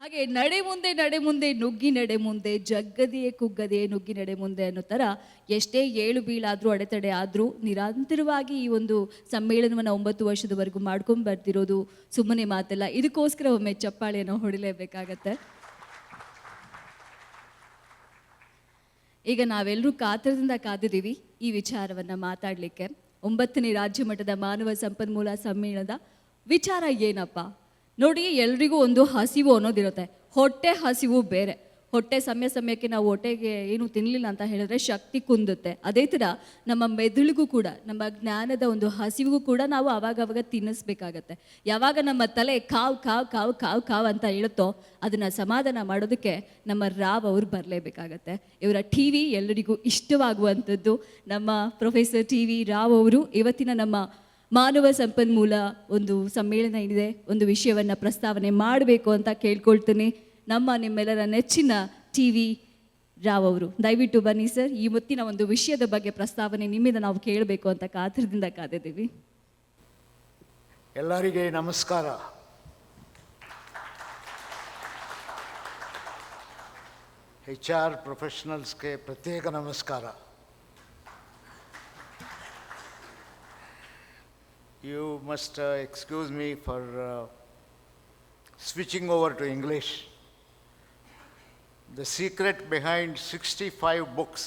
ಹಾಗೆ ನಡೆ ಮುಂದೆ ನುಗ್ಗಿ ನಡೆ ಮುಂದೆ ಜಗ್ಗದೆಯೇ ಕುಗ್ಗದೆಯೇ ನುಗ್ಗಿ ನಡೆ ಮುಂದೆ ಅನ್ನೋ ಥರ ಎಷ್ಟೇ ಏಳು ಬೀಳಾದರೂ ಅಡೆತಡೆ ಆದರೂ ನಿರಂತರವಾಗಿ ಈ ಒಂದು ಸಮ್ಮೇಳನವನ್ನು 9 ವರ್ಷದವರೆಗೂ ಮಾಡ್ಕೊಂಡು ಬರ್ತಿರೋದು ಸುಮ್ಮನೆ ಮಾತಲ್ಲ. ಇದಕ್ಕೋಸ್ಕರ ಒಮ್ಮೆ ಚಪ್ಪಾಳೆಯನ್ನು ಹೊಡಿಲೇಬೇಕಾಗತ್ತೆ. ಈಗ ನಾವೆಲ್ಲರೂ ಕಾತರದಿಂದ ಕಾದಿದ್ದೀವಿ ಈ ವಿಚಾರವನ್ನು ಮಾತಾಡಲಿಕ್ಕೆ. 9ನೇ ರಾಜ್ಯ ಮಟ್ಟದ ಮಾನವ ಸಂಪನ್ಮೂಲ ಸಮ್ಮೇಳನದ ವಿಚಾರ ಏನಪ್ಪ ನೋಡಿ. ಎಲ್ರಿಗೂ ಒಂದು ಹಸಿವು ಅನ್ನೋದಿರುತ್ತೆ. ಹೊಟ್ಟೆ ಹಸಿವು ಬೇರೆ. ಹೊಟ್ಟೆ ಸಮಯಕ್ಕೆ ನಾವು ಹೊಟ್ಟೆಗೆ ಏನು ತಿನ್ನಲಿಲ್ಲ ಅಂತ ಹೇಳಿದ್ರೆ ಶಕ್ತಿ ಕುಂದುತ್ತೆ. ಅದೇ ಥರ ನಮ್ಮ ಮೆದುಳಿಗೂ ಕೂಡ, ನಮ್ಮ ಜ್ಞಾನದ ಒಂದು ಹಸಿವಿಗೂ ಕೂಡ ನಾವು ಆವಾಗವಾಗ ತಿನ್ನಿಸ್ಬೇಕಾಗತ್ತೆ. ಯಾವಾಗ ನಮ್ಮ ತಲೆ ಕಾವ್ ಕಾವ್ ಕಾವ್ ಕಾವ್ ಕಾವ್ ಅಂತ ಹೇಳುತ್ತೋ ಅದನ್ನು ಸಮಾಧಾನ ಮಾಡೋದಕ್ಕೆ ನಮ್ಮ ರಾವ್ ಅವರು ಬರಲೇಬೇಕಾಗತ್ತೆ. ಇವರ ಟಿ ವಿ ಎಲ್ಲರಿಗೂ ಇಷ್ಟವಾಗುವಂಥದ್ದು. ನಮ್ಮ ಪ್ರೊಫೆಸರ್ ಟಿ ರಾವ್ ಅವರು ಇವತ್ತಿನ ನಮ್ಮ ಮಾನವ ಸಂಪನ್ಮೂಲ ಒಂದು ಸಮ್ಮೇಳನ ಏನಿದೆ ಒಂದು ವಿಷಯವನ್ನು ಪ್ರಸ್ತಾವನೆ ಮಾಡಬೇಕು ಅಂತ ಕೇಳ್ಕೊಳ್ತೀನಿ. ನಿಮ್ಮೆಲ್ಲರ ನೆಚ್ಚಿನ ರಾವ್ ಅವರು ದಯವಿಟ್ಟು ಬನ್ನಿ ಸರ್. ಈ ಹೊತ್ತಿನ ಒಂದು ವಿಷಯದ ಬಗ್ಗೆ ಪ್ರಸ್ತಾವನೆ ನಿಮ್ಮಿಂದ ನಾವು ಕೇಳಬೇಕು ಅಂತ ಕಾತರದಿಂದ ಕಾದಿದ್ದೀವಿ. ಎಲ್ಲರಿಗೆ ನಮಸ್ಕಾರ. HR ಪ್ರೊಫೆಷನಲ್ಸ್ಗೆ ಪ್ರತ್ಯೇಕ ನಮಸ್ಕಾರ. You must excuse me for switching over to English. The secret behind 65 books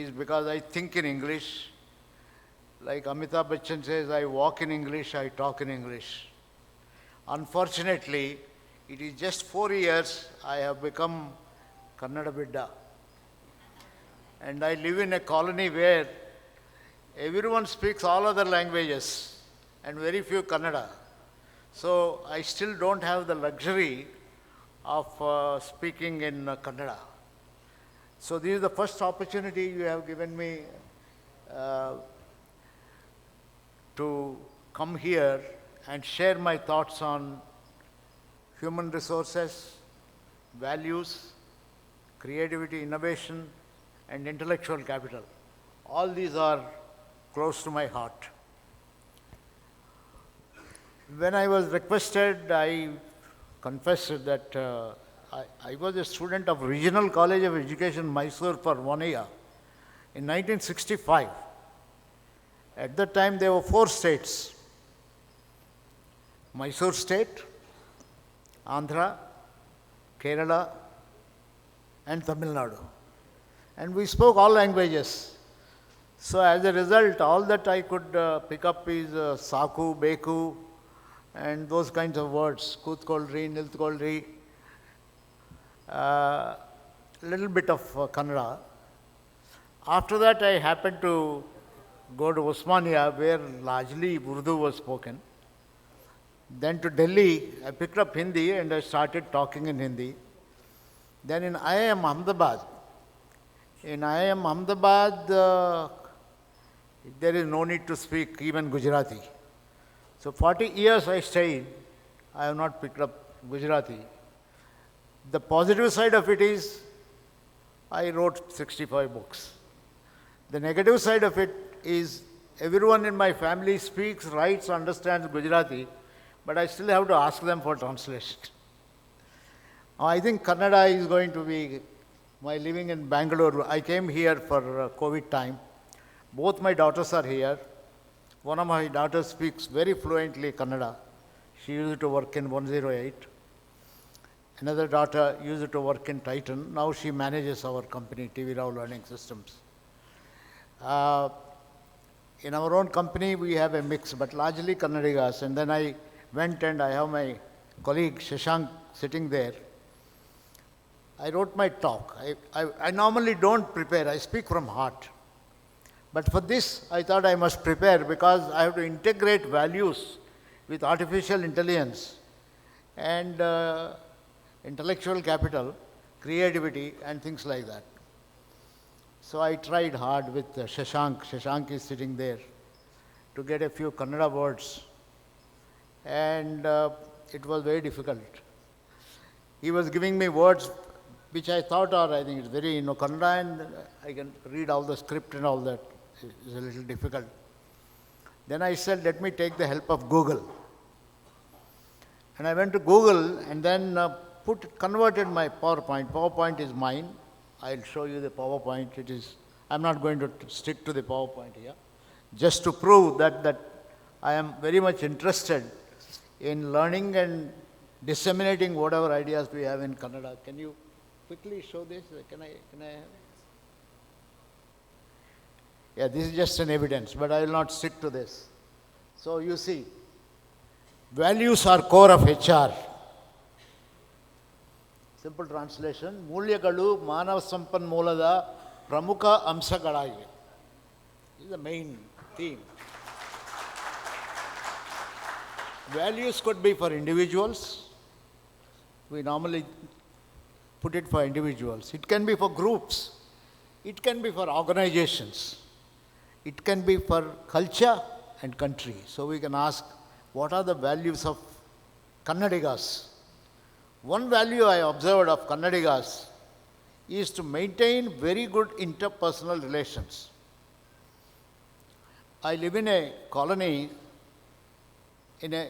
is because I think in English. Like Amitabh Bachchan says, I walk in English, I talk in English. Unfortunately, it is just 4 years I have become Kannada Bidda. And I live in a colony where everyone speaks all other languages and very few Kannada. So I still don't have the luxury of speaking in Kannada. So this is the first opportunity you have given me to come here and share my thoughts on human resources, values, creativity, innovation, and intellectual capital. All these are close to my heart. When I was requested, I confessed that I was a student of Regional College of Education, Mysore for 1 year in 1965. At that time, there were 4 states: Mysore State, Andhra, Kerala, and Tamil Nadu. And we spoke all languages. So as a result, all that I could pick up is saku, beku, and those kinds of words, kutkoldri, niltkoldri, little bit of Kannada. After that, I happened to go to Osmania, where largely Urdu was spoken. Then to Delhi, I picked up Hindi and I started talking in Hindi. Then in IIM Ahmedabad, there is no need to speak even Gujarati. So 40 years I stayed, I have not picked up Gujarati. The positive side of it is I wrote 65 books. The negative side of it is everyone in my family speaks, writes, understands Gujarati, but I still have to ask them for translation. I think Kannada is going to be my living in Bangalore. I came here for COVID time. Both my daughters are here. One of my daughters speaks very fluently Kannada. She used to work in 108. Another daughter used to work in Titan. Now she manages our company, TVRLS Learning Systems. In our own company, we have a mix, but largely Kannadigas. And then I went and I have my colleague Shashank sitting there. I wrote my talk. I normally don't prepare. I speak from heart. But for this, I thought I must prepare because I have to integrate values with artificial intelligence and intellectual capital, creativity, and things like that. So I tried hard with Shashank. Shashank is sitting there to get a few Kannada words. And it was very difficult. He was giving me words which I thought are, I think it's very, Kannada, and I can read all the script and all that. It's a little difficult. Then I said, let me take the help of Google. And I went to Google and then converted my PowerPoint. PowerPoint is mine. I'll show you the PowerPoint. I'm not going to stick to the PowerPoint here. Just to prove that I am very much interested in learning and disseminating whatever ideas we have in Kannada. Can you quickly show this? Can I have? Yeah, this is just an evidence, but I will not stick to this. So you see, values are core of HR. Simple translation, ಮೂಲ್ಯಗಳು ಮಾನವ ಸಂಪನ್ಮೂಲದ ಪ್ರಮುಖ ಅಂಶಗಳಾಗಿವೆ. This is the main theme. Values could be for individuals. We normally put it for individuals. It can be for groups. It can be for organizations. It can be for culture and country. So we can ask, what are the values of Kannadigas? One value I observed of Kannadigas is to maintain very good interpersonal relations. I live in a colony in a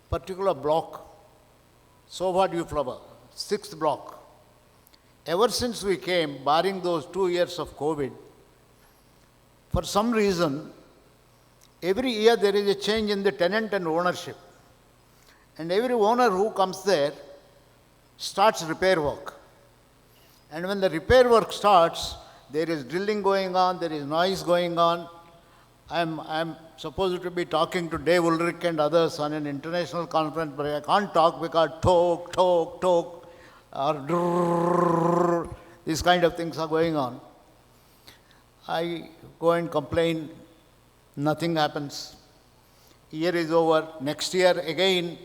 particular block, Sobha Dewflower, 6th block. Ever since we came, barring those 2 years of COVID, for some reason, every year there is a change in the tenant and ownership. And every owner who comes there starts repair work. And when the repair work starts, there is drilling going on, there is noise going on. I'm supposed to be talking to Dave Ulrich and others on an international conference, but I can't talk because talk, or drrrr, these kind of things are going on. I go and complain, nothing happens. Year is over, next year again.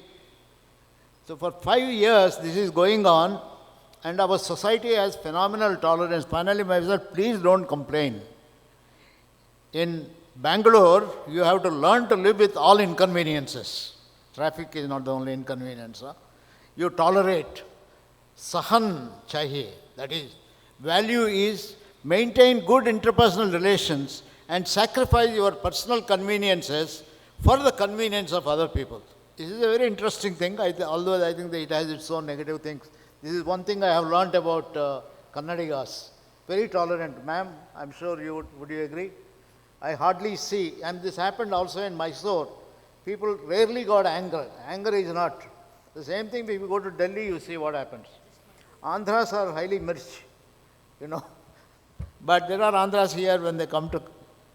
So for 5 years this is going on, and our society has phenomenal tolerance. Finally, myself, please don't complain. In Bangalore, you have to learn to live with all inconveniences. Traffic is not the only inconvenience. You tolerate. Sahan chahiye. That is, value is maintain good interpersonal relations and sacrifice your personal conveniences for the convenience of other people. This is a very interesting thing, although I think that it has its own negative things. This is one thing I have learnt about Kannadigas. Very tolerant. Ma'am, I'm sure you would you agree? I hardly see, and this happened also in Mysore, people rarely got anger. Anger is not. The same thing, if you go to Delhi, you see what happens. Andhras are highly mirch, But there are Andhras here when they come to,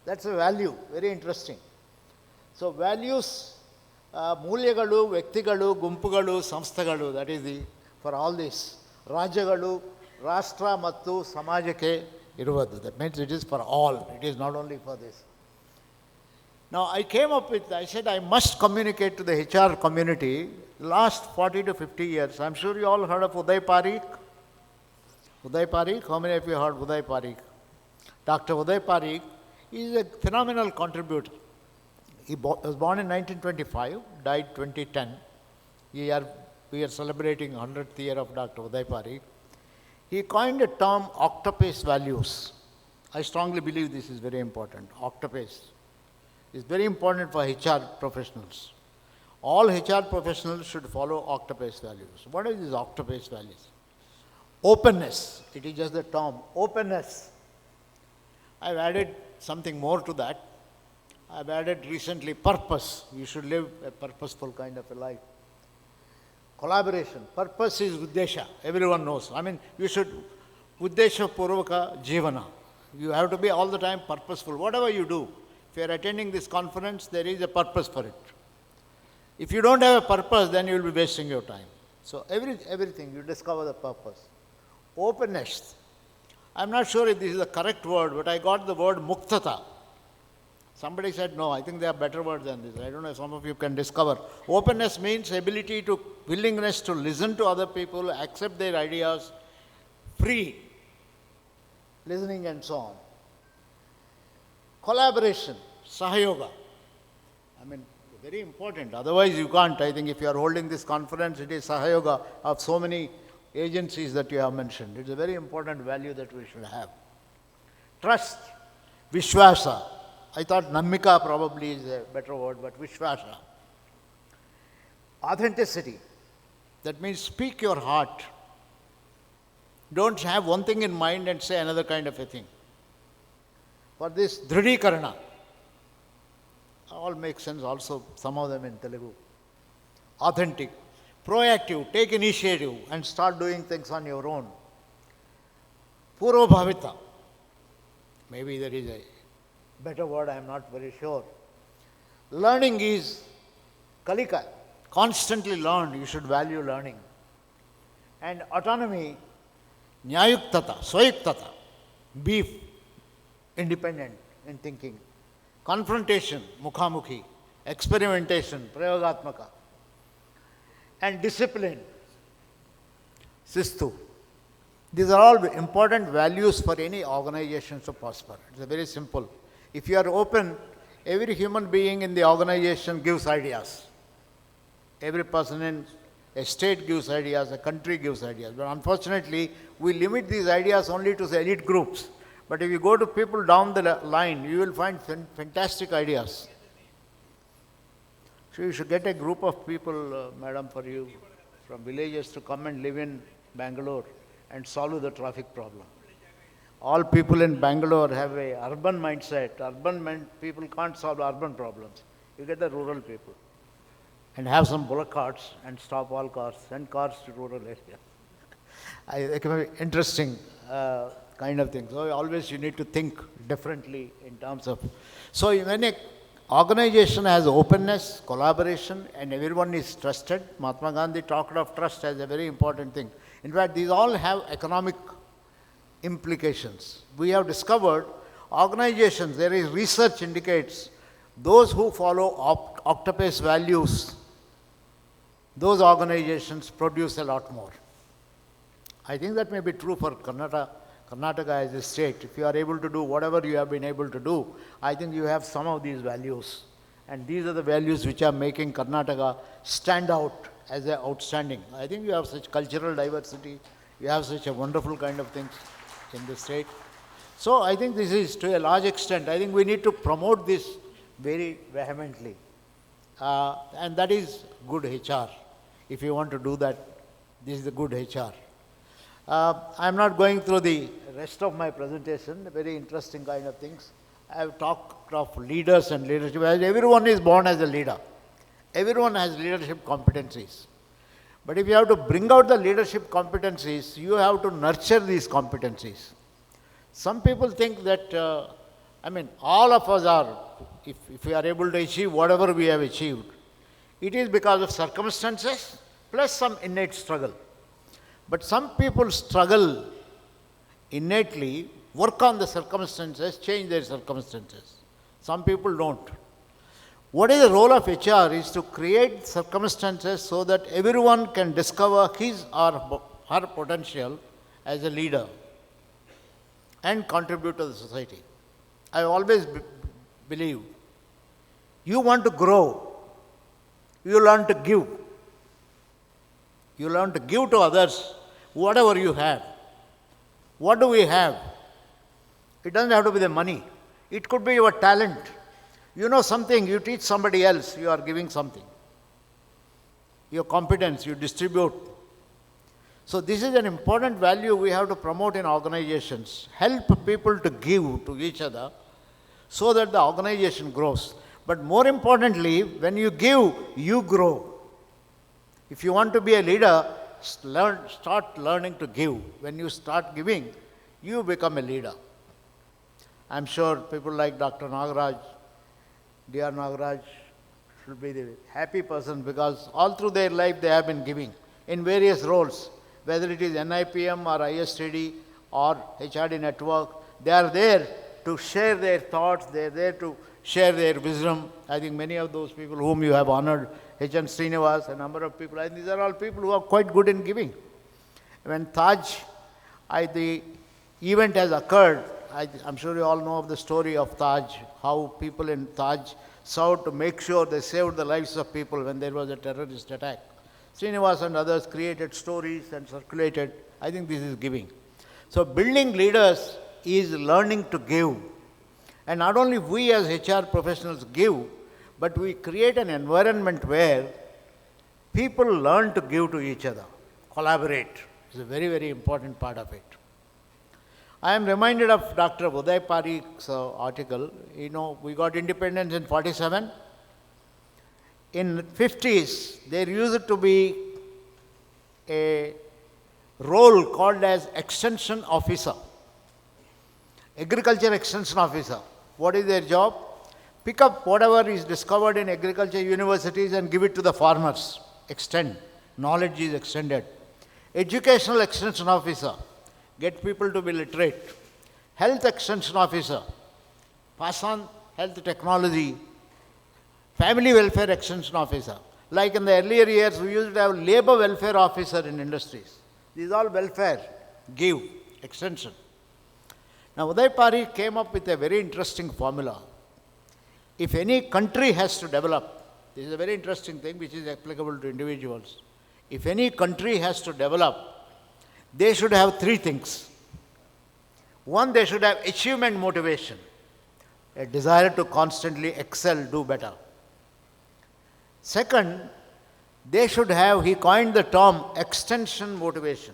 that's a value, very interesting. So values, ಮೂಲ್ಯಗಳು, ವ್ಯಕ್ತಿಗಳು, ಗುಂಪುಗಳು, ಸಂಸ್ಥೆಗಳು, that is for all this. ರಾಜ್ಯಗಳು, ರಾಷ್ಟ್ರ ಮತ್ತು ಸಮಾಜಕ್ಕೆ ಇರುವುದು. That means it is for all. It is not only for this. Now I came up with, I said I must communicate to the HR community. Last 40 to 50 years, I'm sure you all heard of Uday Parikh. Uday Parikh, how many of you heard Uday Parikh? Dr. Uday Parikh is a phenomenal contributor. He was born in 1925, died 2010. We are celebrating 100th year of Dr. Uday Parikh. He coined a term, octopus values. I strongly believe this is very important. Octopus is very important for HR professionals. All HR professionals should follow octopus values. What are these octopus values? Openness. It is just the term, openness. I've added something more to that. I've added recently purpose. You should live a purposeful kind of a life. Collaboration. Purpose is Uddesha. Everyone knows. I mean, you should Uddesha Purvaka Jivana. You have to be all the time purposeful. Whatever you do, if you are attending this conference, there is a purpose for it. If you don't have a purpose, then you will be wasting your time. So everything, you discover the purpose. Openness. I'm not sure if this is the correct word, but I got the word muktata. Somebody said, no, I think there are better words than this. I don't know if some of you can discover. Openness means ability to, willingness to listen to other people, accept their ideas, free, listening and so on. Collaboration, sahayoga. I mean, very important. Otherwise you can't. I think if you are holding this conference, it is sahayoga of so many agencies that you have mentioned. It's a very important value that we should have. Trust, vishwasa. I thought nammika probably is a better word, but vishwasa. Authenticity. That means speak your heart. Don't have one thing in mind and say another kind of a thing. For this dhritikarana, all make sense also, some of them in Telugu. Authentic, proactive, take initiative and start doing things on your own. Purvabhavita, maybe there is a better word, I am not very sure. Learning is kalika, constantly learn, you should value learning. And autonomy, nyayuktata, swayuktata, be independent in thinking. Confrontation, mukhamukhi, experimentation, prayogatmaka. And discipline, sistu. These are all important values for any organization to prosper. It's very simple. If you are open, every human being in the organization gives ideas. Every person in a state gives ideas, a country gives ideas. But unfortunately, we limit these ideas only to the elite groups. But if you go to people down the line, you will find fantastic ideas. So you should get a group of people, madam, for you, from villages to come and live in Bangalore and solve the traffic problem. All people in Bangalore have a urban mindset. People can't solve urban problems. You get the rural people. And have some bullock carts and stop all cars, send cars to rural areas. It can be interesting kind of thing. So always you need to think differently in terms of... So when an organization has openness, collaboration, and everyone is trusted, Mahatma Gandhi talked of trust as a very important thing. In fact, these all have economic implications. We have discovered organizations, there is research indicates, those who follow octopus values, those organizations produce a lot more. I think that may be true for Karnataka as a state. If you are able to do whatever you have been able to do, I think you have some of these values. And these are the values which are making Karnataka stand out as an outstanding. I think you have such cultural diversity, you have such a wonderful kind of things in the state. So I think this is, to a large extent, I think we need to promote this very vehemently. And that is good HR. If you want to do that, this is the good HR. I am not going through the rest of my presentation, very interesting kind of things. I have talked of leaders and leadership. Everyone is born as a leader. Everyone has leadership competencies. But if you have to bring out the leadership competencies, you have to nurture these competencies. Some people think that, all of us are, if we are able to achieve whatever we have achieved, it is because of circumstances plus some innate struggle. But some people struggle innately, work on the circumstances, change their circumstances. Some people don't. What is the role of HR is to create circumstances so that everyone can discover his or her potential as a leader and contribute to the society. I always believe, you want to grow, you learn to give. You learn to give to others whatever you have. What do we have? It doesn't have to be the money. It could be your talent. You know something, you teach somebody else, you are giving something. Your competence, you distribute. So this is an important value we have to promote in organizations. Help people to give to each other so that the organization grows. But more importantly, when you give, you grow. If you want to be a leader, start learning to give. When you start giving, you become a leader. I'm sure people like Dr. Nagaraj, Dr. Nagaraj should be the happy person because all through their life they have been giving in various roles, whether it is NIPM or ISTD or HRD network. They are there to share their thoughts, they are there to share their wisdom. I think many of those people whom you have honored, H.N. Srinivas, a number of people, I think these are all people who are quite good in giving. When Taj, the event has occurred, I'm sure you all know of the story of Taj, how people in Taj sought to make sure they saved the lives of people when there was a terrorist attack. Srinivas and others created stories and circulated. I think this is giving. So building leaders is learning to give. And not only we as HR professionals give, but we create an environment where people learn to give to each other, collaborate. It's a very, very important part of it. I am reminded of Dr. Uday Parikh's article. You know, we got independence in 47. In 50s, there used to be a role called as extension officer, agriculture extension officer. What is their job? Pick up whatever is discovered in agriculture universities and give it to the farmers. Extend. Knowledge is extended. Educational extension officer. Get people to be literate. Health extension officer. Pass on health technology. Family welfare extension officer. Like in the earlier years, we used to have labor welfare officer in industries. These are all welfare. Give. Extension. Now, Uday Parikh came up with a very interesting formula. If any country has to develop, this is a very interesting thing which is applicable to individuals. If any country has to develop, they should have three things. One, they should have achievement motivation, a desire to constantly excel, do better. Second, they should have, he coined the term, extension motivation.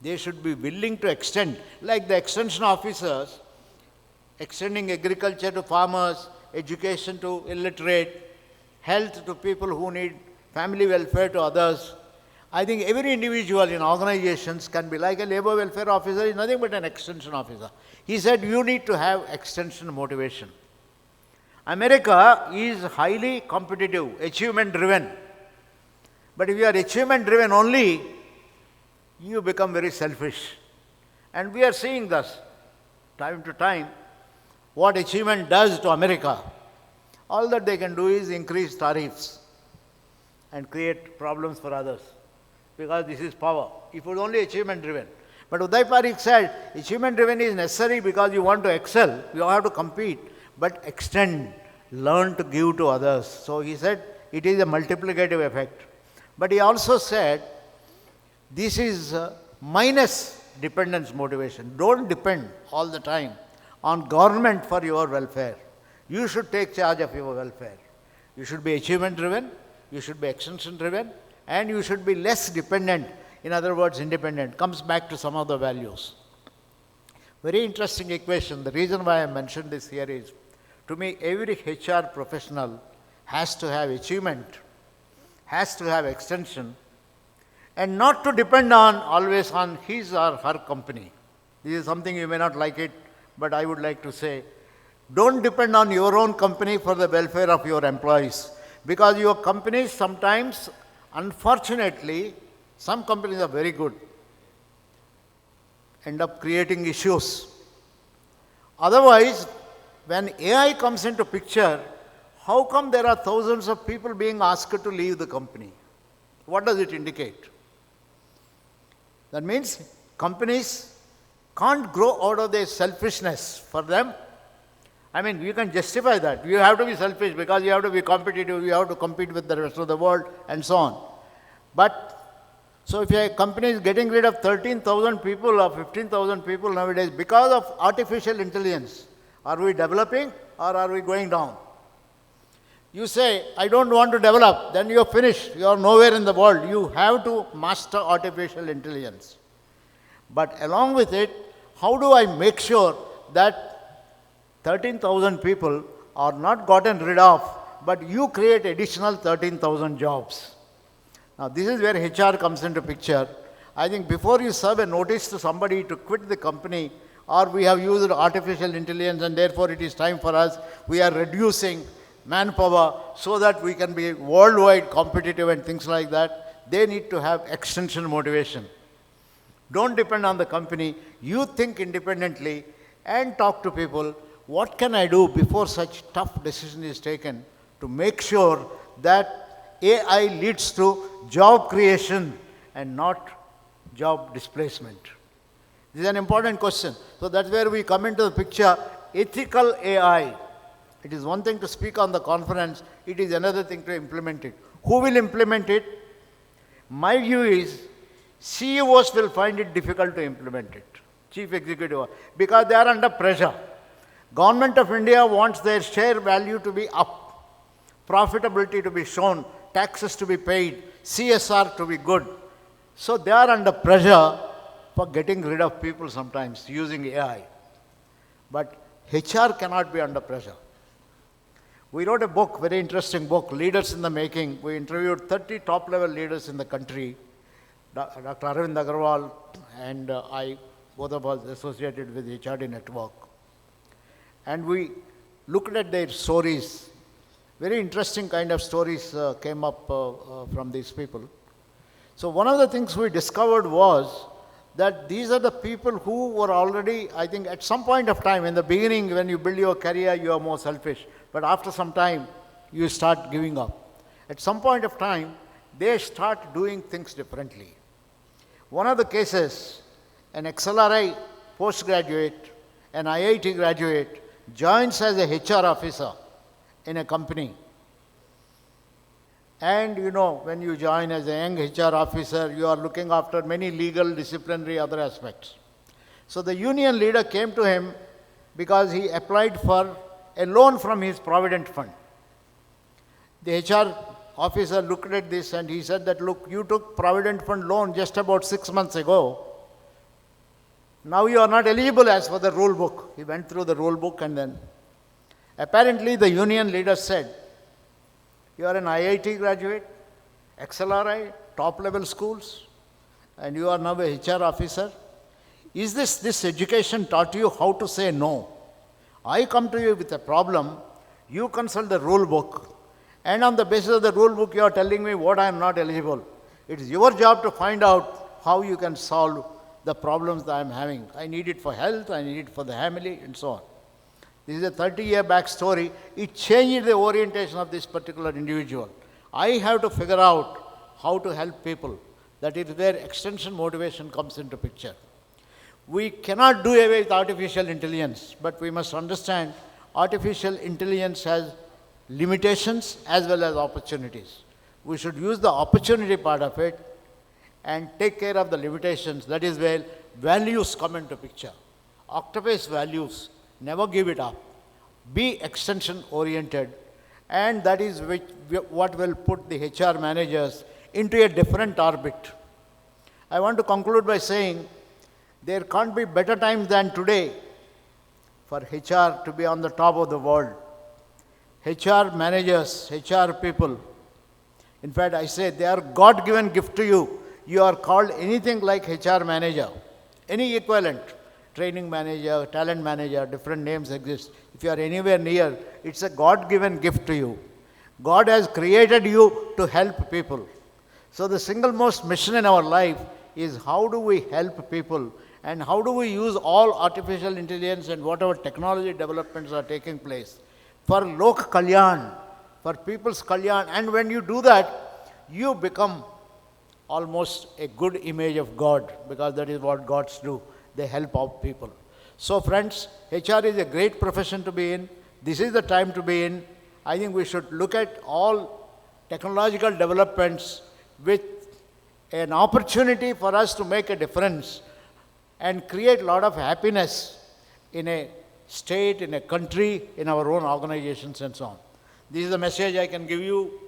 They should be willing to extend, like the extension officers, extending agriculture to farmers, education to illiterate, health to people who need family welfare to others. I think every individual in organizations can be like a labor welfare officer, is nothing but an extension officer. He said you need to have extension motivation. America is highly competitive, achievement driven. But if you are achievement driven only, you become very selfish. And we are seeing this time to time, what achievement does to America. All that they can do is increase tariffs and create problems for others, because this is power. If it was only achievement driven. But Uday Parikh said, achievement driven is necessary because you want to excel, you have to compete, but extend, learn to give to others. So he said, it is a multiplicative effect. But he also said, this is minus dependence motivation. Don't depend all the time on government for your welfare. You should take charge of your welfare. You should be achievement driven, you should be extension driven, and you should be less dependent, in other words, independent. Comes back to some of the values. Very interesting equation. The reason why I mentioned this here is, to me, every HR professional has to have achievement, has to have extension, and not to depend on always on his or her company. This is something you may not like it, but I would like to say, don't depend on your own company for the welfare of your employees, because your companies sometimes, unfortunately, some companies are very good, end up creating issues. Otherwise, when AI comes into picture, how come there are thousands of people being asked to leave the company? What does it indicate? That means companies can't grow out of their selfishness for them. I mean, you can justify that. You have to be selfish because you have to be competitive, you have to compete with the rest of the world, and so on. But, so if a company is getting rid of 13,000 people or 15,000 people nowadays because of artificial intelligence, are we developing or are we going down? You say, I don't want to develop, then you're finished. You are nowhere in the world. You have to master artificial intelligence. But along with it, how do I make sure that 13,000 people are not gotten rid of, but you create additional 13,000 jobs? Now, this is where HR comes into picture. I think before you serve a notice to somebody to quit the company, or we have used artificial intelligence and therefore it is time for us, we are reducing manpower so that we can be worldwide competitive and things like that, they need to have extension motivation. Don't depend on the company. You think independently and talk to people. What can I do before such tough decision is taken to make sure that AI leads to job creation and not job displacement? This is an important question. So that's where we come into the picture, ethical AI. It is one thing to speak on the conference, it is another thing to implement it. Who will implement it? My view is, CEOs will find it difficult to implement it, chief executive, because they are under pressure. Government of India wants their share value to be up, profitability to be shown taxes to be paid, CSR to be good. So they are under pressure for getting rid of people sometimes using AI. But HR cannot be under pressure. We wrote a book, very interesting book, Leaders in the Making. We interviewed 30 top-level leaders in the country. Dr. Arvind Agarwal and I, both of us associated with HRD Network. And we looked at their stories. Very interesting kind of stories came up from these people. So one of the things we discovered was that these are the people who were already, I think at some point of time, in the beginning when you build your career, you are more selfish. But after some time, you start giving up. At some point of time, they start doing things differently. One of the cases, an XLRI postgraduate, an IIT graduate, joins as a HR officer in a company. And you know, when you join as a young HR officer, you are looking after many legal, disciplinary, other aspects. So the union leader came to him because he applied for a loan from his provident fund. The HR officer looked at this and he said that, look, you took provident fund loan just about 6 months ago. Now you are not eligible as per the rule book. He went through the rule book and then apparently the union leader said, you are an IIT graduate, XLRI, top-level schools, and you are now a HR officer. Is this education taught you how to say no? I come to you with a problem, you consult the rule book, and on the basis of the rule book you are telling me what I am not eligible. It is your job to find out how you can solve the problems that I am having. I need it for health, I need it for the family, and so on. This is a 30-year back story. It changed the orientation of this particular individual. I have to figure out how to help people. That is where extension motivation comes into picture. We cannot do away with artificial intelligence, but we must understand artificial intelligence has limitations as well as opportunities. We should use the opportunity part of it and take care of the limitations. That is where values come into picture. Octopus values. Never give it up. Be extension oriented, and that is what will put the HR managers into a different orbit. I want to conclude by saying there can't be better times than today for HR to be on the top of the world. HR managers, HR people, in fact I say they are God-given gift to you. You are called anything like HR manager, any equivalent. Training manager, talent manager, different names exist. If you are anywhere near, it's a God-given gift to you. God has created you to help people. So the single most mission in our life is how do we help people and how do we use all artificial intelligence and whatever technology developments are taking place for lok kalyan, for people's kalyan. And when you do that, you become almost a good image of God, because that is what gods do. They help out people. So friends, HR is a great profession to be in. This is the time to be in. I think we should look at all technological developments with an opportunity for us to make a difference and create a lot of happiness in a state, in a country, in our own organizations and so on. This is the message I can give you.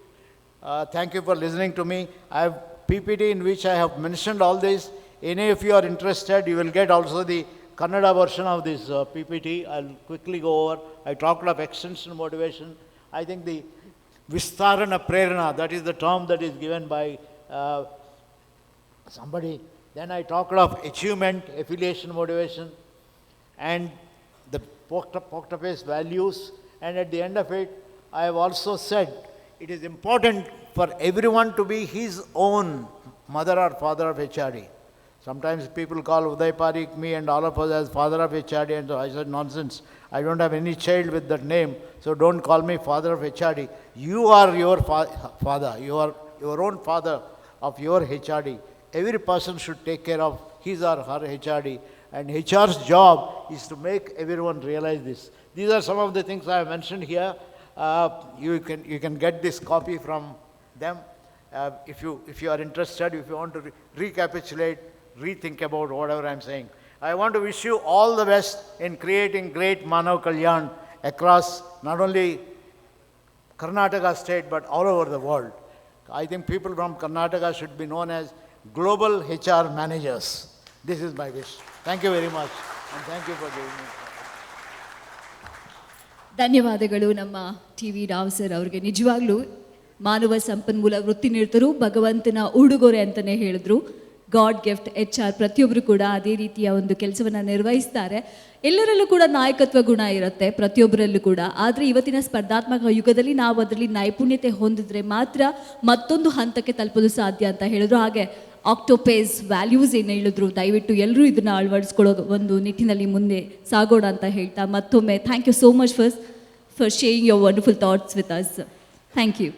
Thank you for listening to me. I have PPT in which I have mentioned all this. Any of you are interested, you will get also the Kannada version of this PPT. I'll quickly go over. I talked of extension motivation. I think the Vistarana Prerana, that is the term that is given by somebody. Then I talked of achievement, affiliation motivation, and the Octopus values. And at the end of it, I have also said it is important for everyone to be his own mother or father of HRD. Sometimes people call Uday Parikh, me and all of us as father of HRD, and so I said, nonsense. I don't have any child with that name, so don't call me father of HRD. You are your father. You are your own father of your HRD. Every person should take care of his or her HRD, and HR's job is to make everyone realize this. These are some of the things I have mentioned here. You can get this copy from them. If you are interested, if you want to recapitulate, rethink about whatever I'm saying. I want to wish you all the best in creating great Manav Kalyan across not only Karnataka state but all over the world. I think people from Karnataka should be known as global HR managers. This is my wish. Thank you very much, and thank you for giving me. ಧನ್ಯವಾದಗಳು ನಮ್ಮ T V Rao sir ಅವ್ರಿಗೆ. ನಿಜವಾಗ್ಲೂ ಮಾನವ ಸಂಪನ್ಮೂಲ ವೃತ್ತಿ ನಿರತರು ಭಗವಂತನ ಉಡುಗೊರೆ ಅಂತಲೇ ಹೇಳಿದ್ರು. ಗಾಡ್ ಗಿಫ್ಟ್ HR ಪ್ರತಿಯೊಬ್ಬರು ಕೂಡ ಅದೇ ರೀತಿಯ ಒಂದು ಕೆಲಸವನ್ನು ನಿರ್ವಹಿಸ್ತಾರೆ. ಎಲ್ಲರಲ್ಲೂ ಕೂಡ ನಾಯಕತ್ವ ಗುಣ ಇರುತ್ತೆ ಪ್ರತಿಯೊಬ್ಬರಲ್ಲೂ ಕೂಡ. ಆದರೆ ಇವತ್ತಿನ ಸ್ಪರ್ಧಾತ್ಮಕ ಯುಗದಲ್ಲಿ ನಾವು ಅದರಲ್ಲಿ ನೈಪುಣ್ಯತೆ ಹೊಂದಿದ್ರೆ ಮಾತ್ರ ಮತ್ತೊಂದು ಹಂತಕ್ಕೆ ತಲುಪೋದು ಸಾಧ್ಯ ಅಂತ ಹೇಳಿದ್ರು. ಹಾಗೆ ಆಕ್ಟೋಪೇಸ್ ವ್ಯಾಲ್ಯೂಸ್ ಏನು ಹೇಳಿದ್ರು, ದಯವಿಟ್ಟು ಎಲ್ಲರೂ ಇದನ್ನು ಅಳವಡಿಸ್ಕೊಳ್ಳೋ ಒಂದು ನಿಟ್ಟಿನಲ್ಲಿ ಮುಂದೆ ಸಾಗೋಣ ಅಂತ ಹೇಳ್ತಾ ಮತ್ತೊಮ್ಮೆ thank you so much for sharing your wonderful thoughts with us. Thank you.